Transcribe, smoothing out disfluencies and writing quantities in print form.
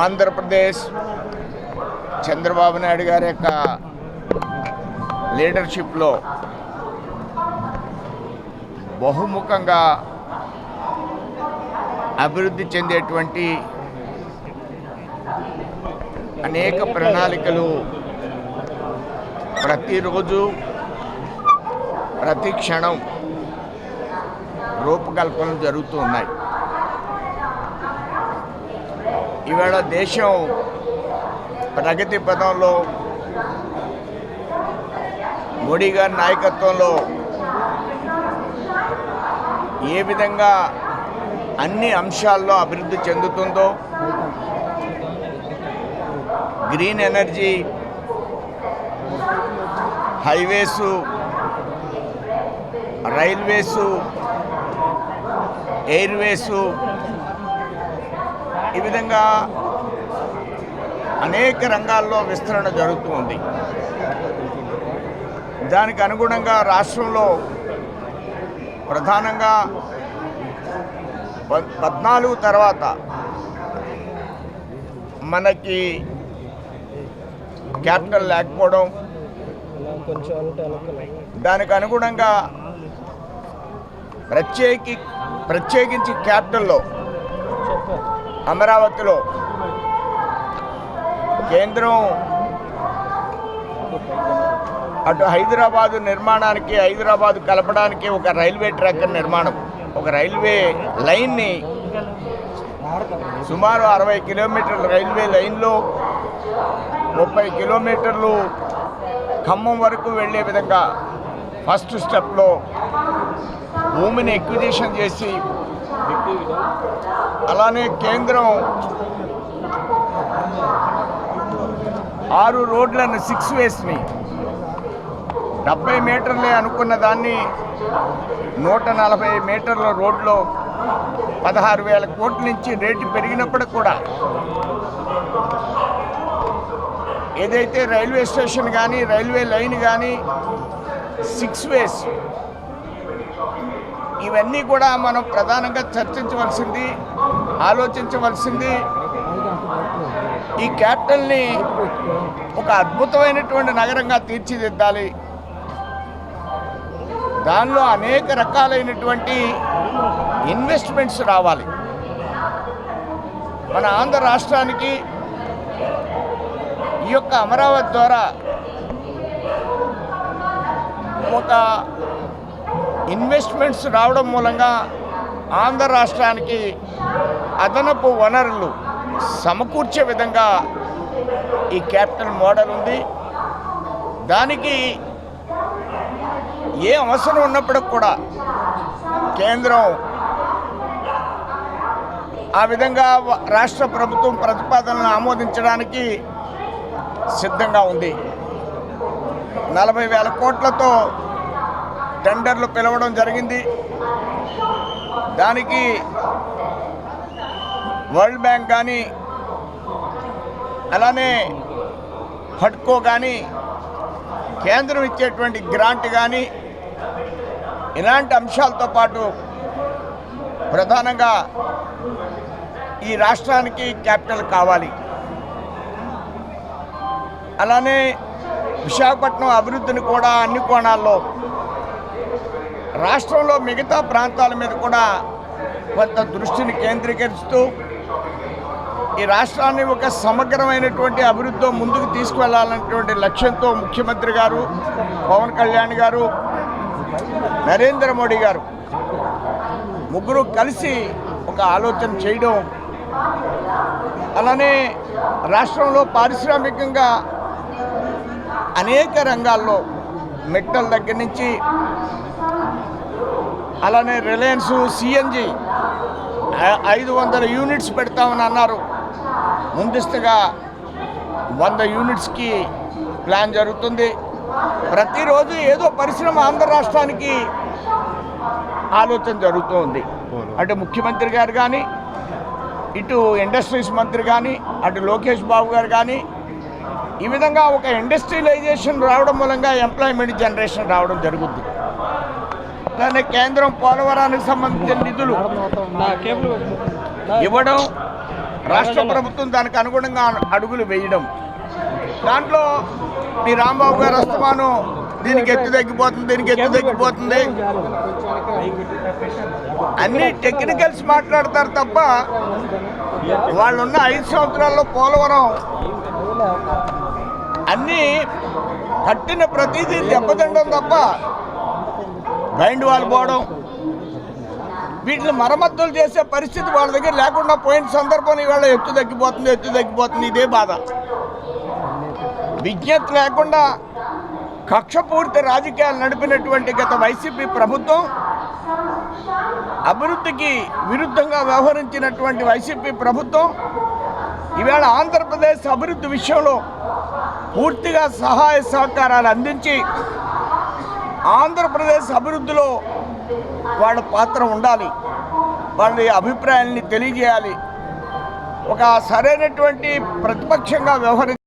ఆంధ్రప్రదేశ్ చంద్రబాబు నాయుడు గారి యొక్క లీడర్షిప్లో బహుముఖంగా అభివృద్ధి చెందేటువంటి అనేక ప్రణాళికలు ప్రతిరోజు ప్రతి క్షణం రూపకల్పన జరుగుతూ ఉన్నాయి. ఇవాళ దేశం ప్రగతి పదంలో మోడీ గారి నాయకత్వంలో ఏ విధంగా అన్ని అంశాల్లో అభివృద్ధి చెందుతుందో, green energy, highways, railways, airways, ఈ విధంగా అనేక రంగాల్లో విస్తరణ జరుగుతూ ఉంది. దానికి అనుగుణంగా రాష్ట్రంలో ప్రధానంగా 14 తర్వాత మనకి క్యాపిటల్ లేకపోవడం, దానికి అనుగుణంగా ప్రత్యేకించి క్యాపిటల్లో అమరావతిలో కేంద్రం అటు హైదరాబాదు నిర్మాణానికి, హైదరాబాదు కలపడానికి ఒక రైల్వే ట్రాక్ నిర్మాణం, ఒక రైల్వే లైన్ని సుమారు 60 కిలోమీటర్ల రైల్వే లైన్లో 30 కిలోమీటర్లు ఖమ్మం వరకు వెళ్ళే విధంగా ఫస్ట్ స్టెప్లో భూమిని ఎక్విజిషన్ చేసి, అలానే కేంద్రం 6 రోడ్లను 6 వేస్ని 70 మీటర్లే అనుకున్న దాన్ని 140 మీటర్ల రోడ్లో 16,000 కోట్ల నుంచి రేటు పెరిగినప్పుడు కూడా ఏదైతే రైల్వే స్టేషన్ కానీ, రైల్వే లైన్ కానీ 6 వేస్, ఇవన్నీ కూడా మనం ప్రధానంగా చర్చించవలసింది, ఆలోచించవలసింది. ఈ క్యాపిటల్ని ఒక అద్భుతమైనటువంటి నగరంగా తీర్చిదిద్దాలి. దానిలో అనేక రకాలైనటువంటి ఇన్వెస్ట్మెంట్స్ రావాలి. మన ఆంధ్ర రాష్ట్రానికి ఈ యొక్క అమరావతి ద్వారా ఒక ఇన్వెస్ట్మెంట్స్ రావడం మూలంగా ఆంధ్ర రాష్ట్రానికి అదనపు వనరులు సమకూర్చే విధంగా ఈ క్యాపిటల్ మోడల్ ఉంది. దానికి ఏ అవసరం ఉన్నప్పటికి కూడా కేంద్రం ఆ విధంగా రాష్ట్ర ప్రభుత్వం ప్రతిపాదనలను ఆమోదించడానికి సిద్ధంగా ఉంది. 40,000 కోట్లతో టెండర్లు పిలవడం జరిగింది. దానికి వరల్డ్ బ్యాంక్ కానీ, అలానే హడ్కో కానీ, కేంద్రం ఇచ్చేటువంటి గ్రాంట్ కానీ, ఇలాంటి అంశాలతో పాటు ప్రధానంగా ఈ రాష్ట్రానికి క్యాపిటల్ కావాలి. అలానే విశాఖపట్నం అభివృద్ధిని కూడా అన్ని కోణాల్లో, రాష్ట్రంలో మిగతా ప్రాంతాల మీద కూడా కొంత దృష్టిని కేంద్రీకరిస్తూ ఈ రాష్ట్రాన్ని ఒక సమగ్రమైనటువంటి అభివృద్ధితో ముందుకు తీసుకువెళ్ళాలనేటువంటి లక్ష్యంతో ముఖ్యమంత్రి గారు, పవన్ కళ్యాణ్ గారు, నరేంద్ర మోడీ గారు ముగ్గురు కలిసి ఒక ఆలోచన చేయడం, అలానే రాష్ట్రంలో పారిశ్రామికంగా అనేక రంగాల్లో మెటల్ దగ్గర నుంచి, అలానే రిలయన్స్ సిఎన్జి 500 యూనిట్స్ పెడతామని అన్నారు. ముందస్తుగా 100 యూనిట్స్కి ప్లాన్ జరుగుతుంది. ప్రతిరోజు ఏదో పరిశ్రమ ఆంధ్ర రాష్ట్రానికి ఆలోచన జరుగుతూ ఉంది. అటు ముఖ్యమంత్రి గారు కానీ, ఇటు ఇండస్ట్రీస్ మంత్రి కానీ, అటు లోకేష్ బాబు గారు కానీ, ఈ విధంగా ఒక ఇండస్ట్రియలైజేషన్ రావడం మూలంగా ఎంప్లాయ్మెంట్ జనరేషన్ రావడం జరుగుతుంది. అలానే కేంద్రం పోలవరానికి సంబంధించిన నిధులు ఇవ్వడం, రాష్ట్ర ప్రభుత్వం దానికి అనుగుణంగా అడుగులు వేయడం. దాంట్లో మీ రాంబాబు గారు అస్తమానం దీనికి ఎత్తు తగ్గిపోతుంది, దీనికి ఎత్తు తగ్గిపోతుంది అన్ని టెక్నికల్స్ మాట్లాడతారు తప్ప వాళ్ళున్న 5 సంవత్సరాల్లో పోలవరం అన్నీ కట్టిన ప్రతిదీ దెబ్బతిండడం తప్ప బైండ్ వాళ్ళు పోవడం, వీటిని మరమ్మతులు చేసే పరిస్థితి వాళ్ళ దగ్గర లేకుండా పోయిన సందర్భం ఇవాళ ఎత్తు తగ్గిపోతుంది ఇదే బాధ. విజ్ఞత లేకుండా కక్షపూరిత రాజకీయాలు నడిపినటువంటి గత వైసీపీ ప్రభుత్వం, అభివృద్ధికి విరుద్ధంగా వ్యవహరించినటువంటి వైసీపీ ప్రభుత్వం ఈవేళ ఆంధ్రప్రదేశ్ అభివృద్ధి విషయంలో పూర్తిగా సహాయ సహకారాలు అందించి ఆంధ్రప్రదేశ్ అభివృద్ధిలో వాళ్ళ పాత్ర ఉండాలి, వాళ్ళ అభిప్రాయాల్ని తెలియజేయాలి, ఒక సరైనటువంటి ప్రతిపక్షంగా వ్యవహరించాలి.